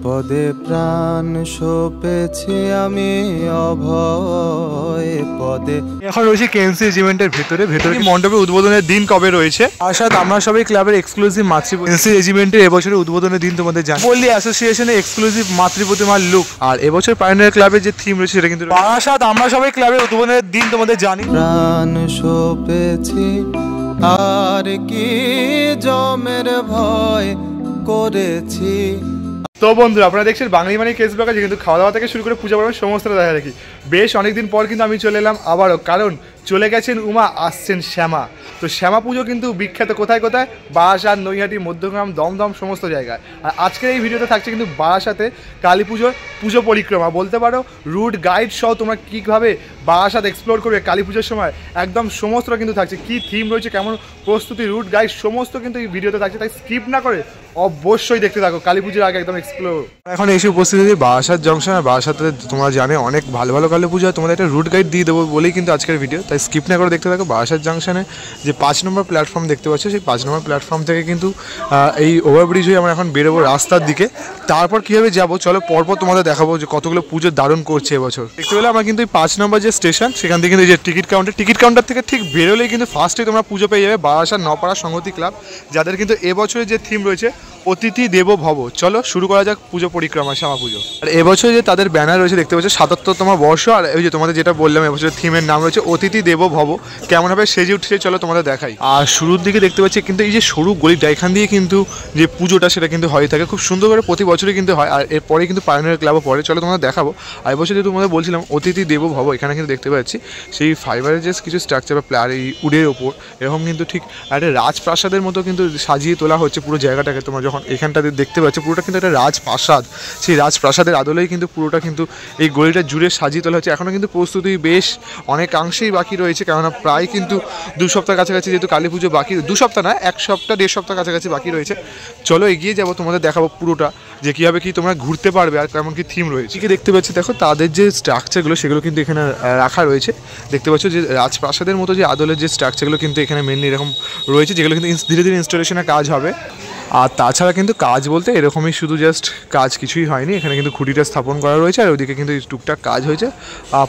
পদে প্রাণ সপেছি আমি অভয় পদে। এখন রয়েছে কেএনসি রেজিমেন্টের ভেতরে মণ্ডপে উদ্বোধনের দিন কবে রয়েছে? আশাদ আমরা সবাই ক্লাবের এক্সক্লুসিভ মাতৃ কেএনসি রেজিমেন্টের এবছরের উদ্বোধনের দিন তোমাদের জানি। পল্লী অ্যাসোসিয়েশনের এক্সক্লুসিভ মাতৃ প্রতিমার লুক। আর এবছর পায়োনিয়ার ক্লাবের যে থিম রয়েছে সেটা কিন্তু আশাদ আমরা সবাই ক্লাবের উদ্বোধনের দিন তোমাদের জানি। প্রাণ সপেছি আর কি জমের ভয় করেছি। তো বন্ধুরা আপনারা দেখছেন বাঙালি মানে কেস ব্লগ, কিন্তু খাওয়া দাওয়া থেকে শুরু করে পূজা পর্ব সমস্তটা দেখা রাখি। বেশ অনেকদিন পর কিন্তু আমি চলে এলাম আবারও, কারণ চলে গেছেন উমা, আসছেন শ্যামা। তো শ্যামা পুজো কিন্তু বিখ্যাত কোথায় কোথায়, বারাসাত, নৈহাটি, মধ্যগ্রাম, দমদম সমস্ত জায়গায়। আর আজকের এই ভিডিওতে থাকছে কিন্তু বারাসাতে কালী পুজোর পুজো পরিক্রমা বলতে পারো, রুট গাইড সহ তোমরা কীভাবে বারাসাত এক্সপ্লোর করবে কালী পুজোর সময়, একদম সমস্তটা কিন্তু থাকছে। কী থিম রয়েছে, কেমন প্রস্তুতি, রুট গাইড সমস্ত কিন্তু এই ভিডিওতে থাকছে, তাই স্কিপ না করে অবশ্যই দেখতে থাকো কালী পুজোর আগে একদম এক্সপ্লোর। এখন এসে উপস্থিত হয়েছে বারাসাত জংশন। আর বারাসাতে তোমরা জানে অনেক ভালো ভালো কালী পুজো, তোমাদের একটা রুট গাইড দিয়ে দেবো বলেই কিন্তু আজকের ভিডিও, তাই স্কিপ না করে দেখতে থাকো। বারাসাত জংশনে যে 5 নম্বর প্ল্যাটফর্ম দেখতে পাচ্ছ, সেই 5 নম্বর প্ল্যাটফর্ম থেকে কিন্তু এই ওভারব্রিজ হয়ে আমরা এখন বেরোবো রাস্তার দিকে। তারপর কীভাবে যাবো চলো পরপর তোমাদের দেখাবো যে কতগুলো পুজো দারুণ করছে এবছর। দেখতে পেলে আমরা কিন্তু এই 5 নম্বর যে স্টেশন, সেখান থেকে কিন্তু যে টিকিট কাউন্টার থেকে ঠিক বেরোলেই কিন্তু ফার্স্টে তোমরা পুজো পেয়ে যাবে বারাসাত নপাড়া সংহতি ক্লাব, যাদের কিন্তু এবছরের যে থিম রয়েছে অতিথি দেবো ভব। চলো শুরু করা যাক পুজো পরিক্রমা, শ্যামা পুজো। আর এবছর যে তাদের ব্যানার রয়েছে দেখতে পাচ্ছ 77তম বর্ষ। আর ওই যে তোমাদের যেটা বললাম এবছরের থিমের নাম রয়েছে অতিথি দেবো ভব। কেমনভাবে সেজে উঠছে চলো তোমাদের দেখাই। আর শুরুর দিকে দেখতে পাচ্ছি কিন্তু এই যে সরু গলিটা, এখান দিয়ে কিন্তু যে পুজোটা সেটা কিন্তু হয়ে থাকে খুব সুন্দর করে, প্রতি বছরই কিন্তু হয়। আর এরপরে কিন্তু পায়োনিয়ার ক্লাবও পড়ে, চলো তোমাদের দেখাবো। আর এবছর যেহেতু তোমাদের বলছিলাম অতিথি দেবো ভব, এখানে কিন্তু দেখতে পাচ্ছি সেই ফাইবারের যে কিছু স্ট্রাকচার বা প্লার এই উডের ওপর এরকম কিন্তু ঠিক একটা রাজপ্রাসাদের মতো কিন্তু সাজিয়ে তোলা হচ্ছে পুরো জায়গাটাকে। তোমরা যখন এখানটাতে দেখতে পাচ্ছ পুরোটা কিন্তু একটা রাজপ্রাসাদ, সেই রাজপ্রাসাদের আদলেই কিন্তু পুরোটা কিন্তু এই গলিটা জুড়ে সাজিয়ে তোলা হচ্ছে। এখনও কিন্তু প্রস্তুতি বেশ অনেকাংশেই বাকি রয়েছে, কেননা প্রায় কিন্তু 2 সপ্তাহ কাছাকাছি, যেহেতু কালী পুজো বাকি 2 সপ্তাহ না 1 সপ্তাহ 1.5 সপ্তাহ কাছাকাছি বাকি রয়েছে। চলো এগিয়ে যাবো, তোমাদের দেখাবো পুরোটা যে কীভাবে কি তোমরা ঘুরতে পারবে আর কেমন কি থিম রয়েছে। কি দেখতে পাচ্ছি দেখো তাদের যে স্ট্রাকচারগুলো সেগুলো কিন্তু এখানে রাখা রয়েছে। দেখতে পাচ্ছ যে রাজপ্রাসাদের মতো যে আদলের যে স্ট্রাকচারগুলো কিন্তু এখানে মেনলি এরকম রয়েছে, যেগুলো কিন্তু ধীরে ধীরে ইনস্টলেশনের কাজ হবে। আর তাছাড়া কিন্তু কাজ বলতে এরকমই শুধু জাস্ট কাজ কিছুই হয়নি, এখানে কিন্তু খুঁটিটা স্থাপন করা রয়েছে। আর ওইদিকে কিন্তু টুকটাক কাজ হয়েছে।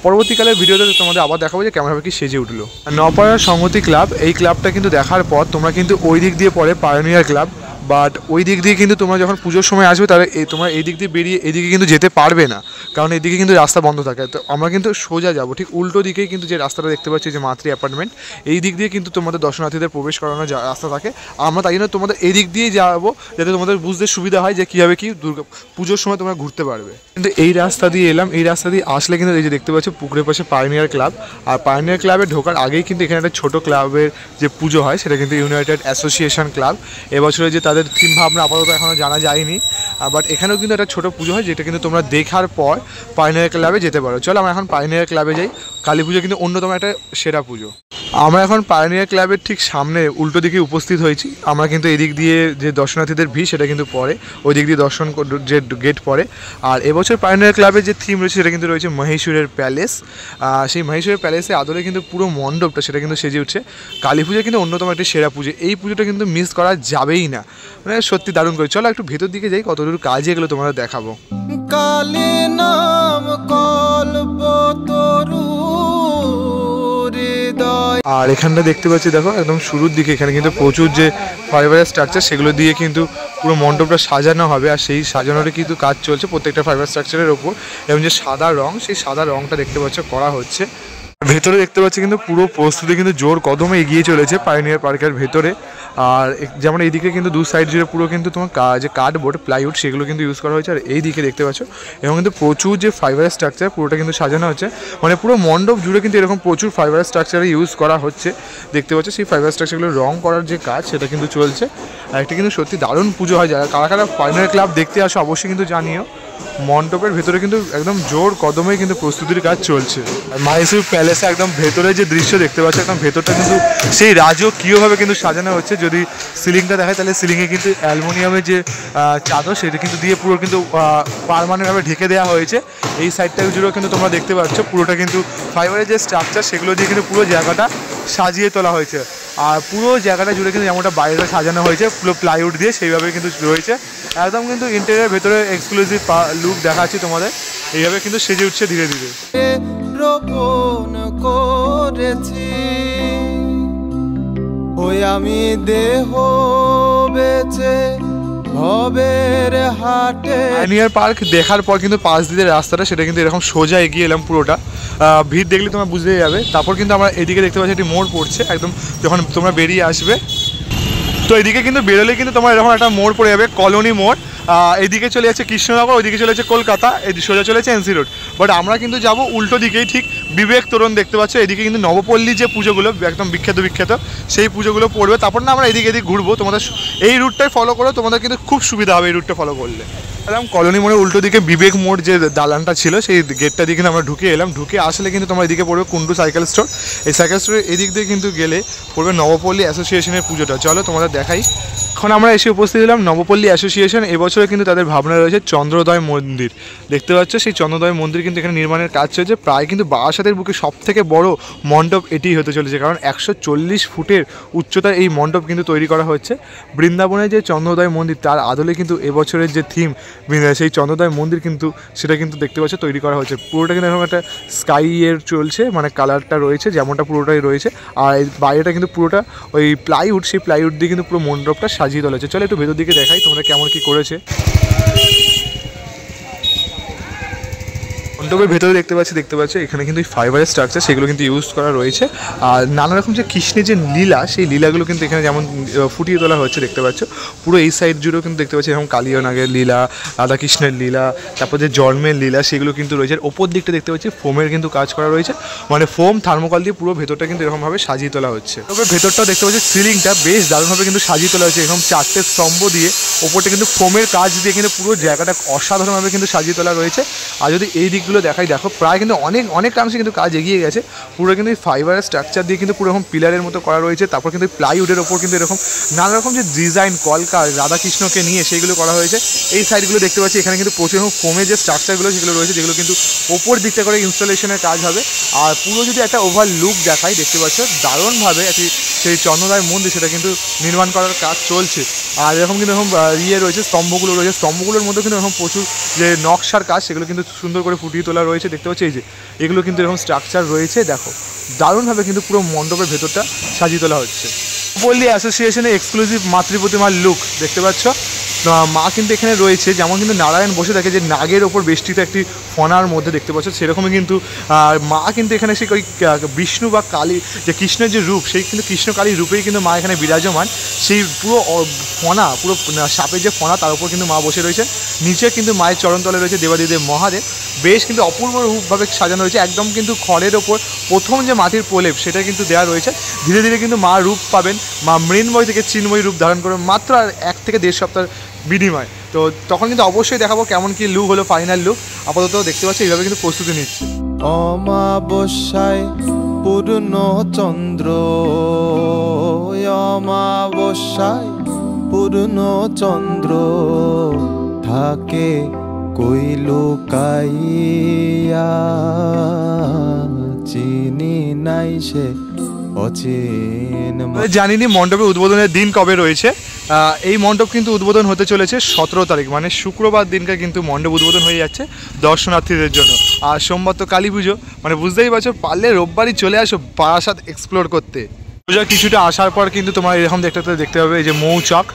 পরবর্তীকালের ভিডিওতে তোমাদের আবার দেখাবো যে কেমনভাবে কি সেজে উঠলো নপাড়া সংহতি ক্লাব। এই ক্লাবটা কিন্তু দেখার পর তোমরা কিন্তু ওই দিক দিয়ে পড়ে পায়োনিয়ার ক্লাব, বাট ওই দিক দিয়ে কিন্তু তোমরা যখন পুজোর সময় আসবে তাহলে তোমরা এই দিক দিয়ে বেরিয়ে এদিকে কিন্তু যেতে পারবে না, কারণ এদিকে কিন্তু রাস্তা বন্ধ থাকে। তো আমরা কিন্তু সোজা যাবো ঠিক উল্টো দিকেই, কিন্তু যে রাস্তাটা দেখতে পাচ্ছি যে মাতৃ অ্যাপার্টমেন্ট, এই দিক দিয়ে কিন্তু তোমাদের দর্শনার্থীদের প্রবেশ করানোর রাস্তা থাকে। আমরা তাই জন্য তোমাদের এই দিক দিয়েই যাবো, যাতে তোমাদের বুঝতে সুবিধা হয় যে কীভাবে কি দুর্গা পুজোর সময় তোমরা ঘুরতে পারবে। কিন্তু এই রাস্তা দিয়ে এলাম, এই রাস্তা দিয়ে আসলে কিন্তু এই যে দেখতে পাচ্ছ পুকুরের পাশে পায়োনিয়ার ক্লাব। আর পায়োনিয়ার ক্লাবে ঢোকার আগেই কিন্তু এখানে একটা ছোটো ক্লাবের যে পুজো হয় সেটা কিন্তু ইউনাইটেড অ্যাসোসিয়েশন ক্লাব। এবছরে যে তাদের থিম ভাবনা আপাতত এখনও জানা যায়নি, বাট এখানেও কিন্তু একটা ছোটো পুজো হয়, যেটা কিন্তু তোমরা দেখার পর পায়োনিয়ার ক্লাবে যেতে পারো। চলো আমরা এখন পায়োনিয়ার ক্লাবে যাই। কালী পুজো কিন্তু অন্যতম একটা সেরা পুজো। আমরা এখন পায়োনিয়ার ক্লাবের ঠিক সামনে উল্টো দিকে উপস্থিত হয়েছি। আমরা কিন্তু এদিক দিয়ে যে দর্শনার্থীদের ভিড় সেটা কিন্তু পড়ে, ওই দিক দিয়ে দর্শন যে গেট পড়ে। আর এবছর পায়োনিয়ার ক্লাবের যে থিম রয়েছে সেটা কিন্তু রয়েছে মহীশূরের প্যালেস। সেই মহীশূরের প্যালেসে আদলে কিন্তু পুরো মণ্ডপটা সেটা কিন্তু সেজে উঠছে। কালী পুজো কিন্তু অন্যতম একটি সেরা পুজো, এই পুজোটা কিন্তু মিস করা যাবেই না, মানে সত্যি দারুণ করে। চলো একটু ভেতর দিকে যাই, কতদূর কাজ এগুলো তোমাদের দেখাবো। কালী নাম কল্পতরু। আর এখানটা দেখতে পাচ্ছি দেখো একদম শুরুর দিকে এখানে কিন্তু প্রচুর যে ফাইবারের স্ট্রাকচার সেগুলো দিয়ে কিন্তু পুরো মণ্ডপটা সাজানো হবে। আর সেই সাজানোর কিন্তু কাজ চলছে প্রত্যেকটা ফাইবার স্ট্রাকচারের ওপর, এবং যে সাদা রং সেই সাদা রংটা দেখতে পাচ্ছ করা হচ্ছে। ভেতরে দেখতে পাচ্ছি কিন্তু পুরো প্রস্তুতি কিন্তু জোর কদমে এগিয়ে চলেছে পায়োনিয়ার পার্কের ভেতরে। আর যেমন এইদিকে কিন্তু 2 সাইড জুড়ে পুরো কিন্তু তোমার যে কার্ডবোর্ড প্লাইউড সেগুলো কিন্তু ইউজ করা হয়েছে। আর এই দিকে দেখতে পাচ্ছ এবং কিন্তু প্রচুর যে ফাইবারের স্ট্রাকচার পুরোটা কিন্তু সাজানো হচ্ছে, মানে পুরো মণ্ডপ জুড়ে কিন্তু এরকম প্রচুর ফাইবারের স্ট্রাকচারে ইউজ করা হচ্ছে। দেখতে পাচ্ছ সেই ফাইবার স্ট্রাকচারগুলো রং করার যে কাজ সেটা কিন্তু চলছে। আর একটা কিন্তু সত্যি দারুণ পুজো হয়। যারা কারা কারা পায়োনিয়ার ক্লাব দেখতে আসো অবশ্যই কিন্তু জানিও। মণ্ডপের ভেতরে কিন্তু একদম জোর কদমে কিন্তু প্রস্তুতির কাজ চলছে। আর মহীশূর প্যালেসে একদম ভেতরে যে দৃশ্য দেখতে পাচ্ছ, একদম ভেতরটা কিন্তু সেই রাজকীয়ভাবে কিন্তু সাজানো হচ্ছে। যদি সিলিংটা দেখায় তাহলে সিলিংয়ে কিন্তু অ্যালুমিনিয়ামের যে চাদর সেটা কিন্তু দিয়ে পুরো কিন্তু পার্মানেন্টভাবে ঢেকে দেওয়া হয়েছে। এই সাইডটা জুড়েও কিন্তু তোমরা দেখতে পাচ্ছ পুরোটা কিন্তু ফাইবারের যে স্ট্রাকচার সেগুলো দিয়ে কিন্তু পুরো জায়গাটা সাজিয়ে তোলা হয়েছে। আর পুরো জায়গাটা জুড়ে কিন্তু যেমনটা বাইরে সাজানো হয়েছে পুরো প্লাইউড দিয়ে সেইভাবে কিন্তু রয়েছে। একদম কিন্তু ইন্টেরিয়ার ভেতরে এক্সক্লুসিভ লুক দেখাচ্ছি তোমাদের। এইভাবে কিন্তু সেজে উঠছে ধীরে ধীরে। রোপণ করেছি ওই আমি দেহ বেচে ভবের হাটে। পাইওনিয়ার পার্ক দেখার পর কিন্তু পাশ দিয়ে রাস্তাটা সেটা কিন্তু এরকম সোজা এগিয়ে এলাম পুরোটা। ভিড় দেখলে তোমরা বুঝতে যাবে। তারপর কিন্তু আমরা এদিকে দেখতে পাচ্ছি একটি মোড় পড়ছে একদম যখন তোমরা বেরিয়ে আসবে। তো এদিকে কিন্তু বেরোলে কিন্তু তোমার এরকম একটা মোড় পড়ে যাবে, কলোনি মোড়। এদিকে চলে যাচ্ছে কৃষ্ণনগর, ওইদিকে চলে যাচ্ছে কলকাতা, সোজা চলে যাচ্ছে এনসি রোড। বাট আমরা কিন্তু যাব উল্টো দিকেই, ঠিক বিবেক তোরণ দেখতে পাচ্ছ। এদিকে কিন্তু নবপল্লী যে পুজোগুলো একদম বিখ্যাত সেই পুজোগুলো পড়বে। তারপর না আমরা এদিকে ঘুরবো। তোমাদের এই রুটটাই ফলো করো, তোমাদের কিন্তু খুব সুবিধা হবে এই রুটটা ফলো করলে। এলাম কলোনি মোড়ের উল্টো দিকে বিবেক মোড় যে দালানটা ছিল সেই গেটটা দিয়ে কিন্তু আমরা ঢুকে এলাম। ঢুকে আসলে কিন্তু তোমার এদিকে পড়বে কুন্ডু সাইকেল স্টোর। এই সাইকেল স্টোরের এদিক দিয়ে কিন্তু গেলে পড়বে নবপল্লী অ্যাসোসিয়েশনের পুজোটা। চলো তোমাদের দেখাই। এখন আমরা এসে উপস্থিত হলাম নবপল্লী অ্যাসোসিয়েশন। এবছরে কিন্তু তাদের ভাবনা রয়েছে চন্দ্রোদয় মন্দির। দেখতে পাচ্ছ সেই চন্দ্রোদয় মন্দির কিন্তু এখানে নির্মাণের কাজ চলছে। প্রায় কিন্তু বারাসাতের বুকে সব থেকে বড় মণ্ডপ এটি হতে চলেছে, কারণ 140 ফুটের উচ্চতার এই মণ্ডপ কিন্তু তৈরি করা হচ্ছে। বৃন্দাবনের যে চন্দ্রোদয় মন্দির তার আদলে কিন্তু এবছরের যে থিম সেই চন্দ্রোদয় মন্দির কিন্তু সেটা কিন্তু দেখতে পাচ্ছ তৈরি করা হচ্ছে। পুরোটা কিন্তু এরকম একটা স্কাইয়ের চলছে, মানে কালারটা রয়েছে যেমনটা পুরোটাই রয়েছে। আর এই বাইরেটা কিন্তু পুরোটা ওই প্লাইউড, সেই প্লাইউড দিয়ে কিন্তু পুরো মণ্ডপটা সাজিয়ে তোলা হচ্ছে। চলো একটু ভেতর দিকে দেখাই তোমরা কেমন কি করেছে। মণ্ডপের ভেতরে দেখতে পাচ্ছি এখানে কিন্তু ফাইবারের স্ট্রাকচার সেগুলো কিন্তু ইউজ করা রয়েছে। আর নানা রকম যে কৃষ্ণের যে লীলা সেই লীলাগুলো কিন্তু এখানে যেমন ফুটিয়ে তোলা হচ্ছে দেখতে পাচ্ছ। পুরো এই সাইড জুড়েও কিন্তু দেখতে পাচ্ছি এরকম কালীয় নাগের লীলা, রাধাকৃষ্ণের লীলা, তারপর যে জন্মের লীলা সেগুলো কিন্তু রয়েছে। ওপর দিকটা দেখতে পাচ্ছি ফোমের কিন্তু কাজ করা রয়েছে, মানে ফোম থার্মোকল দিয়ে পুরো ভেতরটা কিন্তু এরকমভাবে সাজিয়ে তোলা হচ্ছে। তবে ভেতরটাও দেখতে পাচ্ছি সিলিংটা বেশ দারুণভাবে কিন্তু সাজিয়ে তোলা হচ্ছে। এরকম 4টে স্তম্ভ দিয়ে ওপরটা কিন্তু ফোমের কাজ দিয়ে কিন্তু পুরো জায়গাটা অসাধারণভাবে কিন্তু সাজিয়ে তোলা রয়েছে। আর যদি এই দিকগুলো দেখাই, দেখো প্রায় কিন্তু অনেকাংশে কিন্তু কাজ এগিয়ে গেছে। পুরো কিন্তু ফাইবারের স্ট্রাকচার দিয়ে কিন্তু পুরো এরকম পিলারের মতো করা রয়েছে। তারপর কিন্তু প্লাইউডের ওপর কিন্তু এরকম নানা রকম যে ডিজাইন কলকা রাধাকৃষ্ণকে নিয়ে সেইগুলো করা হয়েছে। এই সাইডগুলো দেখতে পাচ্ছি এখানে কিন্তু প্রচুর ফোমের যে স্ট্রাকচারগুলো সেগুলো রয়েছে, যেগুলো কিন্তু ওপর দিকটা করে ইনস্টলেশনের কাজ হবে। আর পুরো যদি একটা ওভার লুক দেখাই, দেখতে পাচ্ছ দারুণভাবে একটি সেই চন্দ্রোদয় মন্দির সেটা কিন্তু নির্মাণ করার কাজ চলছে। আর এরকম কিন্তু এরকম রয়েছে স্তম্ভগুলো রয়েছে, স্তম্ভগুলোর মধ্যে কিন্তু এরকম প্রচুর যে নকশার কাজ সেগুলো কিন্তু সুন্দর করে ফুটিয়ে তোলা রয়েছে। দেখতে পাচ্ছি এই যে এগুলো কিন্তু এরকম স্ট্রাকচার রয়েছে। দেখো দারুণভাবে কিন্তু পুরো মণ্ডপের ভেতরটা সাজিয়ে তোলা হচ্ছে। নবপল্লী অ্যাসোসিয়েশনের এক্সক্লুসিভ মাতৃপ্রতিমার লুক দেখতে পাচ্ছ। মা কিন্তু এখানে রয়েছে, যেমন কিন্তু নারায়ণ বসে থাকে যে নাগের ওপর বেষ্টিত একটি ফনার মধ্যে দেখতে পাচ্ছ, সেরকমই কিন্তু মা কিন্তু এখানে সেই ওই বিষ্ণু বা কালী যে কৃষ্ণের যে রূপ সেই কিন্তু কৃষ্ণ কালীর রূপেই কিন্তু মা এখানে বিরাজমান। সেই পুরো ফনা, পুরো সাপের যে ফনা তার উপর কিন্তু মা বসে রয়েছে। নিচে কিন্তু মায়ের চরণতলে রয়েছে দেবাদিদেব মহাদেব। বেশ কিন্তু অপূর্ব রূপভাবে সাজানো রয়েছে। একদম কিন্তু খড়ের ওপর প্রথম যে মাটির প্রলেপ সেটা কিন্তু দেওয়া রয়েছে। ধীরে ধীরে কিন্তু মা রূপ পাবেন, মা মৃন্ময় থেকে চিন্ময় রূপ ধারণ করবেন মাত্র আর 1 থেকে 1.5 সপ্তাহ বিনিময়। তো তখন কিন্তু অবশ্যই দেখাবো কেমন কি লুক হলো, ফাইনাল লুক। আপাতত দেখতে পাচ্ছি এইভাবে কিন্তু প্রস্তুতি নিচ্ছে। অমাবস্যায় পূর্ণ চন্দ্র, অমাবস্যায় পূর্ণ চন্দ্র থাকে কই লুকাইয়া, চিনি নাই সে অচিন। জানিনি মণ্ডপের উদ্বোধনের দিন কবে রয়েছে। এই মণ্ডপ কিন্তু উদ্বোধন হতে চলেছে 17 তারিখ, মানে শুক্রবার দিনকে কিন্তু মণ্ডপ উদ্বোধন হয়ে যাচ্ছে দর্শনার্থীদের জন্য। আর সোমবার তো কালী পুজো, মানে বুঝতেই পারছো পারলে রোববারই চলে আসো বারাসাত এক্সপ্লোর করতে। পূজা কিছুটা আসার পর কিন্তু তোমার এরকম দেখতে হবে এই যে মৌচাক,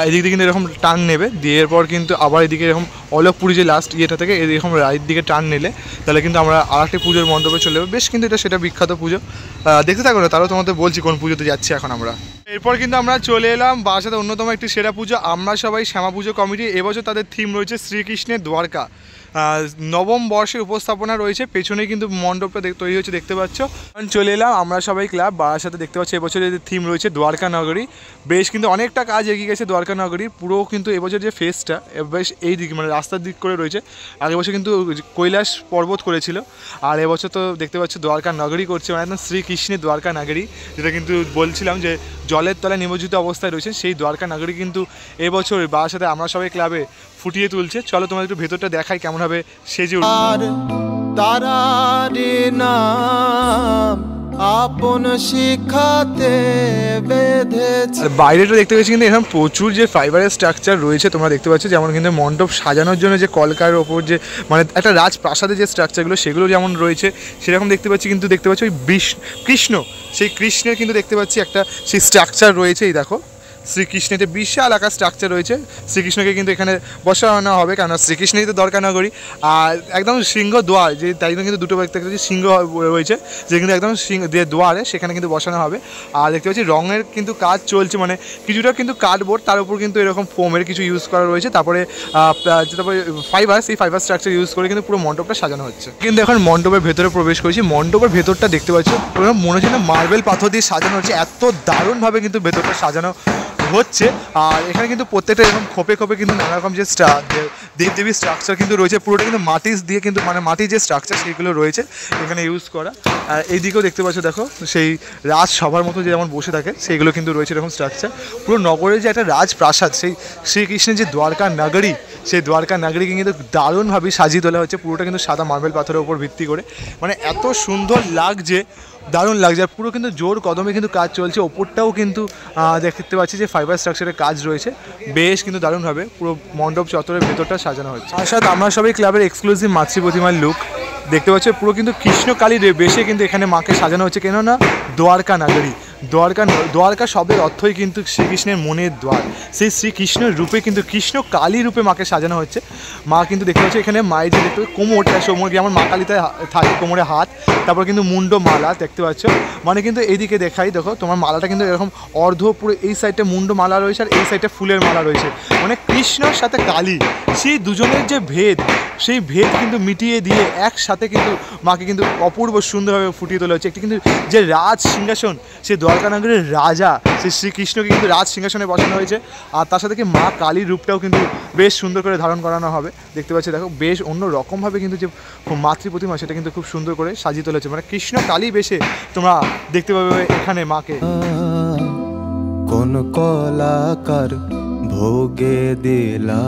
এদিক দিয়ে কিন্তু এরকম টান নেবে, দিয়ে এরপর কিন্তু আবার এদিকে এরকম অলকপুরি যে লাস্ট ইয়েটা থেকে এরকম রাইট দিকে টান নিলে তাহলে কিন্তু আমরা আরেকটি পুজোর মণ্ডপে চলে যাবো। বেশ কিন্তু সেটা বিখ্যাত পুজো, দেখতে থাকো না, তারও তোমাদের বলছি কোন পুজোতে যাচ্ছি এখন আমরা। এরপর কিন্তু আমরা চলে এলাম বারাসাতে অন্যতম একটি সেরা পুজো আমরা সবাই শ্যামা পুজো কমিটি। এবছর তাদের থিম রয়েছে শ্রীকৃষ্ণের দ্বারকা। নবম বর্ষের উপস্থাপনা রয়েছে, পেছনে কিন্তু মণ্ডপটা তৈরি হচ্ছে দেখতে পাচ্ছ। চলে এলাম আমরা সবাই ক্লাব বারাসাতে, দেখতে পাচ্ছি এবছর যে থিম রয়েছে দ্বারকা নগরী। বেশ কিন্তু অনেকটা কাজ এগিয়ে গেছে দ্বারকা নগরীর। পুরো কিন্তু এবছর যে ফেসটা বেশ এই দিক মানে রাস্তার দিক করে রয়েছে। আগের বছর কিন্তু কৈলাস পর্বত করেছিল, আর এবছর তো দেখতে পাচ্ছ দ্বারকা নগরী করছে, মানে একদম শ্রীকৃষ্ণের দ্বারকা নগরী, যেটা কিন্তু বলছিলাম যে জলের তলায় নিমজ্জিত অবস্থায় রয়েছে সেই দ্বারকা নগরী কিন্তু এবছর বারাসাতে আমরা সবাই ক্লাবে ফুটিয়ে তুলছে। চলো তোমাদের একটু ভেতরটা দেখাই কেমনভাবে সেজে উঠছে। তারারে নাম আপন শিখাতে বেঁধেছে। আর বাইরেটা দেখতে পাচ্ছি কিন্তু এরকম প্রচুর যে ফাইবারের স্ট্রাকচার রয়েছে তোমরা দেখতে পাচ্ছ, যেমন কিন্তু মণ্ডপ সাজানোর জন্য যে কলকার ওপর যে মানে একটা রাজপ্রাসাদের যে স্ট্রাকচারগুলো সেগুলো যেমন রয়েছে সেরকম দেখতে পাচ্ছি, কিন্তু দেখতে পাচ্ছি ওই কৃষ্ণ, সেই কৃষ্ণের কিন্তু দেখতে পাচ্ছি একটা সেই স্ট্রাকচার রয়েছে। এই দেখো শ্রীকৃষ্ণের বিশাল আকার স্ট্রাকচার রয়েছে। শ্রীকৃষ্ণকে কিন্তু এখানে বসানো হবে, কারণ শ্রীকৃষ্ণই তো দরকার না করি। আর একদম সিংহ দ্বার, যে তাই জন্য কিন্তু দুটো ব্যক্তি সিংহ রয়েছে, যে কিন্তু একদম সিংহ দিয়ে দ্বারে সেখানে কিন্তু বসানো হবে। আর দেখতে পাচ্ছি রঙের কিন্তু কাজ চলছে, মানে কিছুটা কিন্তু কার্ডবোর্ড, তার উপর কিন্তু এরকম ফোমের কিছু ইউজ করা রয়েছে। তারপরে ফাইবার, সেই ফাইবার স্ট্রাকচার ইউজ করে কিন্তু পুরো মণ্ডপটা সাজানো হচ্ছে। কিন্তু এখন মণ্ডপের ভেতরে প্রবেশ করেছি, মণ্ডপের ভেতরটা দেখতে পাচ্ছি পুরো মনে হচ্ছে না মার্বেল পাথর দিয়ে সাজানো হচ্ছে, এত দারুণভাবে কিন্তু ভেতরটা সাজানো হচ্ছে। আর এখানে কিন্তু প্রত্যেকটা এরকম খোপে খোপে কিন্তু নানা রকম যে দেবদেবীর স্ট্রাকচার কিন্তু রয়েছে, পুরোটা কিন্তু মাটি দিয়ে কিন্তু মানে মাটির যে স্ট্রাকচার সেইগুলো রয়েছে এখানে ইউজ করা। আর এইদিকেও দেখতে পাচ্ছ দেখো সেই রাজসভার মতো যে যেমন বসে থাকে সেইগুলো কিন্তু রয়েছে এরকম স্ট্রাকচার। পুরো নগরের যে একটা রাজপ্রাসাদ, সেই শ্রীকৃষ্ণের যে দ্বারকা নগরী, সেই দ্বারকা নগরীকে কিন্তু দারুণভাবে সাজিয়ে তোলা হচ্ছে, পুরোটা কিন্তু সাদা মার্বেল পাথরের উপর ভিত্তি করে, মানে এত সুন্দর লাগছে, দারুণ লাগছে। আর পুরো কিন্তু জোর কদমে কিন্তু কাজ চলছে, ওপরটাও কিন্তু দেখতে পাচ্ছি যে ফাইবার স্ট্রাকচারের কাজ রয়েছে, বেশ কিন্তু দারুণভাবে পুরো মণ্ডপ চত্বরের ভেতরটা সাজানো হচ্ছে। আর সাথে আমরা সবাই ক্লাবের এক্সক্লুসিভ মাতৃ প্রতিমার লুক দেখতে পাচ্ছি, পুরো কিন্তু কৃষ্ণকালী বেশে কিন্তু এখানে মাকে সাজানো হচ্ছে, কেননা দ্বারকা নগরী, দ্বারকা শব্দের অর্থই কিন্তু শ্রীকৃষ্ণের মনের দ্বার, সেই শ্রীকৃষ্ণের রূপে কিন্তু কৃষ্ণ কালী রূপে মাকে সাজানো হচ্ছে। মা কিন্তু দেখতে পাচ্ছি এখানে মায়ের যে দেখতে কোমরটা, কোমর যেমন মা কালীতে থাকে, কোমরে হাত, তারপর কিন্তু মুন্ড মালা দেখতে পাচ্ছ, মানে কিন্তু এইদিকে দেখাই দেখো তোমার মালাটা কিন্তু এরকম অর্ধ পুরো এই সাইডে মুন্ড মালা রয়েছে আর এই সাইডে ফুলের মালা রয়েছে, মানে কৃষ্ণর সাথে কালী সেই দুজনের যে ভেদ, সেই ভেদ কিন্তু মিটিয়ে দিয়ে একসাথে কিন্তু মাকে কিন্তু অপূর্ব সুন্দরভাবে ফুটিয়ে তোলা হচ্ছে। একটি কিন্তু যে রাজ সিংহাসন, সেই দ্বারকা নগরের রাজা সেই শ্রীকৃষ্ণকে কিন্তু রাজ সিংহাসনে বসানো হয়েছে, আর তার সাথে কি মা কালীর রূপটাও কিন্তু বেশ সুন্দর করে ধারণ করানো হবে। দেখতে পাচ্ছি দেখো বেশ অন্য রকমভাবে কিন্তু যে মাতৃ প্রতিমা সেটা কিন্তু খুব সুন্দর করে সাজিয়ে তোলা হচ্ছে, মানে কৃষ্ণ কালী বেশে তোমরা দেখতে পাবে এখানে মাকে। কোন কলাকার ভোগে দিলা,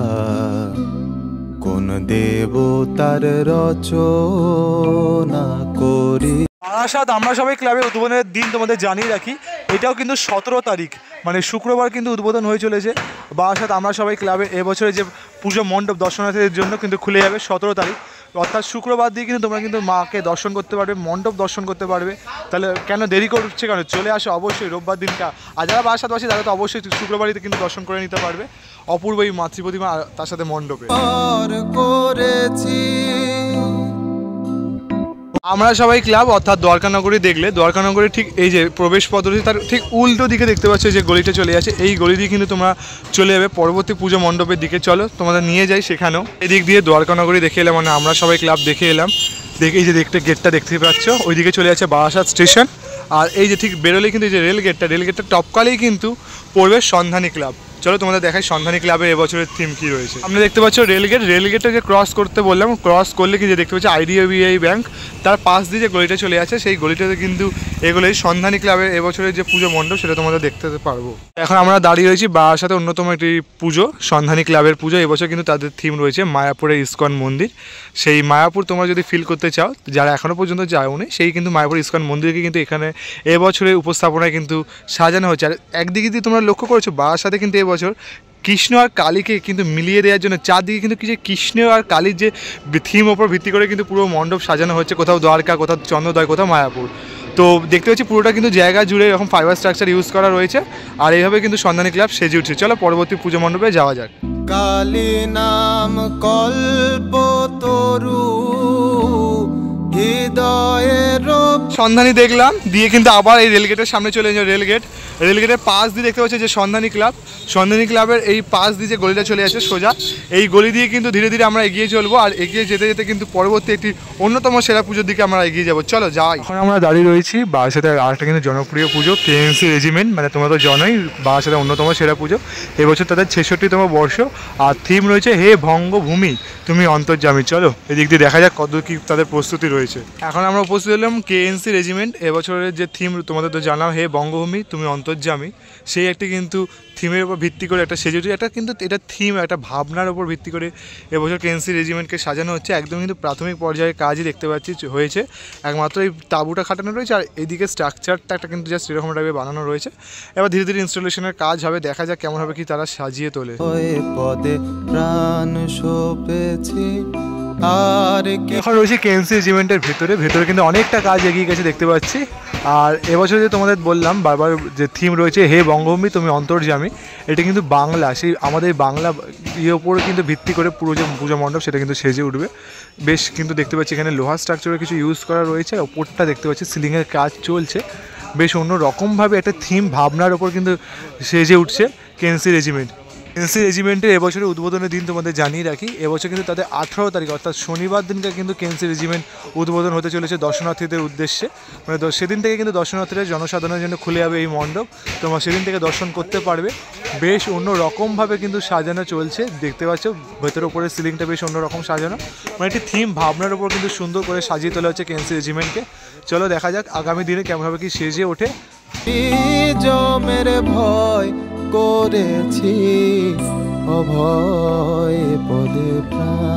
কোন দেবতার রচনা করি। বারাসাত আমরা সবাই ক্লাবের উদ্বোধনের দিন তোমাদের জানিয়ে রাখি, এটাও কিন্তু 17 তারিখ, মানে শুক্রবার কিন্তু উদ্বোধন হয়ে চলেছে। বারাসাত আমরা সবাই ক্লাবের এবছরে যে পুজো মণ্ডপ দর্শনার্থীদের জন্য কিন্তু খুলে যাবে 17 তারিখ, অর্থাৎ শুক্রবার দিয়ে কিন্তু তোমরা কিন্তু মাকে দর্শন করতে পারবে, মণ্ডপ দর্শন করতে পারবে। তাহলে কেন দেরি করছে, কেন চলে আসে অবশ্যই রোববার দিনটা। আর যারা বারাসাতবাসী তারা তো অবশ্যই শুক্রবারই কিন্তু দর্শন করে নিতে পারবে অপূর্ব এই মাতৃ প্রতিমা আর তার সাথে মণ্ডপে। আমরা সবাই ক্লাব অর্থাৎ দ্বারকা নগরী দেখলে, দ্বারকা নগরী ঠিক এই যে প্রবেশ পদ্ধতি তার ঠিক উল্টো দিকে দেখতে পাচ্ছ যে গলিটা চলে যাচ্ছে, এই গলি দিয়ে কিন্তু তোমরা চলে যাবে পরবর্তী পুজো মণ্ডপের দিকে। চলো তোমাদের নিয়ে যাই সেখানেও। এদিক দিয়ে দ্বারকা নগরী দেখে এলাম, মানে আমরা সবাই ক্লাব দেখে এলাম। দেখে এই যে গেটটা দেখতে পাচ্ছ, ওইদিকে চলে যাচ্ছে বারাসাত স্টেশন। আর এই যে ঠিক বেরোলেই কিন্তু এই যে রেল গেটটা টপকালেই কিন্তু পড়বে সন্ধানী ক্লাব। চলো তোমাদের দেখাই সন্ধানী ক্লাবের এবছরের থিম কি রয়েছে। আমরা দেখতে পাচ্ছ রেলগেটটা যে ক্রস করতে বললাম, ক্রস করলে কি যে দেখতে পাচ্ছি IDBI ব্যাংক, তার পাশ দিয়ে যে গলিটা চলে আছে সেই গলিটাতে কিন্তু এগুলোই সন্ধানী ক্লাবের এবছরের যে পুজো মণ্ডপ সেটা তোমাদের দেখতে পারবো। এখন আমরা দাঁড়িয়ে রয়েছি বারাসাতে অন্যতম একটি পুজো সন্ধানী ক্লাবের পুজো। এবছর কিন্তু তাদের থিম রয়েছে মায়াপুরের ইস্কন মন্দির। সেই মায়াপুর তোমরা যদি ফিল করতে চাও, যারা এখনও পর্যন্ত যাওনি, সেই কিন্তু মায়াপুর ইস্কন মন্দিরকে কিন্তু এখানে এবছরের উপস্থাপনায় কিন্তু সাজানো হচ্ছে। আর একদিকে দিয়ে তোমরা লক্ষ্য করেছো বারাসাতে কিন্তু এবছর কৃষ্ণ আর কালীকে কিন্তু মিলিয়ে দেওয়ার জন্য চারদিকে কিন্তু কি যে কৃষ্ণ আর কালীর যে থিম ওপর ভিত্তি করে কিন্তু পুরো মণ্ডপ সাজানো হচ্ছে, কোথাও দ্বারকা, কোথাও চন্দ্রদয়, কোথাও মায়াপুর। তো দেখতে পাচ্ছি পুরোটা কিন্তু জায়গা জুড়ে এরকম ফাইবার স্ট্রাকচার ইউজ করা রয়েছে, আর এইভাবে কিন্তু সন্ধানী ক্লাব সেজে উঠছে। চলো পরবর্তী পুজো মণ্ডপে যাওয়া যাক। কালী নাম কল্পতরু হৃদয়ের সন্ধানী দেখলাম দিয়ে কিন্তু আবার এই রেলগেটের সামনে চলে যাই। রেলগেটের পাশ দিয়ে দেখতে পাচ্ছি যে সন্ধানী ক্লাবের এই পাশ দিয়ে যে গলিটা চলে আছে সোজা, এই গলি দিয়ে কিন্তু ধীরে ধীরে আমরা এগিয়ে চলবো। আর এগিয়ে যেতে যেতে কিন্তু পরবর্তী একটি অন্যতম সেরা পুজোর দিকে আমরা এগিয়ে যাবো। চলো যাই। এখন আমরা দাঁড়িয়ে রয়েছি বারাসাতে আরেকটা কিন্তু জনপ্রিয় পুজো KNC রেজিমেন্ট, মানে তোমরা তো জানোই বারাসাতে অন্যতম সেরা পুজো। এবছর তাদের 66তম বর্ষ, আর থিম রয়েছে হে ভঙ্গভূমি তুমি অন্তর্যামী। চলো এদিক দিয়ে দেখা যাক কত কি তাদের প্রস্তুতি রয়েছে। এখন আমরা উপস্থিত হলাম KNC রেজিমেন্ট এবছরের যে থিম তোমাদের তো জানাও, হে বঙ্গভূমি তুমি অন্তর্যামী, সেই একটি কিন্তু থিমের উপর ভিত্তি করে একটা সেজে একটা কিন্তু এটা থিম একটা ভাবনার উপর ভিত্তি করে এবছর কেএনসি রেজিমেন্টকে সাজানো হচ্ছে। একদম কিন্তু প্রাথমিক পর্যায়ে কাজই দেখতে পাচ্ছি হয়েছে, একমাত্র এই তাঁবুটা খাটানো রয়েছে আর এদিকে স্ট্রাকচারটা একটা কিন্তু জাস্ট এরকম টাইপের বানানো রয়েছে। এবার ধীরে ধীরে ইনস্টলেশনের কাজ হবে, দেখা যাক কেমন হবে কি তারা সাজিয়ে তোলে। ওই পদে প্রাণ সপেছি আর কি এখন রয়েছে কেএনসি রেজিমেন্টের ভেতরে কিন্তু অনেকটা কাজ এগিয়ে গেছে দেখতে পাচ্ছি। আর এবছর যে তোমাদের বললাম বারবার যে থিম রয়েছে হে বঙ্গভূমি তুমি অন্তর্যামী, এটা কিন্তু বাংলা সেই আমাদের বাংলা ওপরে কিন্তু ভিত্তি করে পুরো যে পূজা মণ্ডপ সেটা কিন্তু সেজে উঠবে। বেশ কিন্তু দেখতে পাচ্ছি এখানে লোহার স্ট্রাকচারে কিছু ইউজ করা রয়েছে, ওপরটা দেখতে পাচ্ছি সিলিংয়ের কাজ চলছে। বেশ অন্য রকমভাবে একটা থিম ভাবনার ওপর কিন্তু সেজে উঠছে কেএনসি রেজিমেন্ট। কেএনসি রেজিমেন্টের এবছরের উদ্বোধনের দিন তোমাদের জানিয়ে রাখি, এবছর কিন্তু তাদের 18 তারিখ অর্থাৎ শনিবার দিনকে কিন্তু কেএনসি রেজিমেন্ট উদ্বোধন হতে চলেছে দর্শনার্থীদের উদ্দেশ্যে। মানে সেদিন থেকে কিন্তু দর্শনার্থীরা জনসাধারণের জন্য খুলে যাবে এই মণ্ডপ, তোমরা সেদিন থেকে দর্শন করতে পারবে। বেশ অন্য রকমভাবে কিন্তু সাজানো চলছে দেখতে পাচ্ছ, ভেতর উপরে সিলিংটা বেশ অন্যরকম সাজানো, মানে একটি থিম ভাবনার উপর কিন্তু সুন্দর করে সাজিয়ে তোলা হচ্ছে কেএনসি রেজিমেন্টকে। চলো দেখা যাক আগামী দিনে কেমনভাবে কি সেজে ওঠে। জমের ভয় করেছি অভয় পদে প্রাণ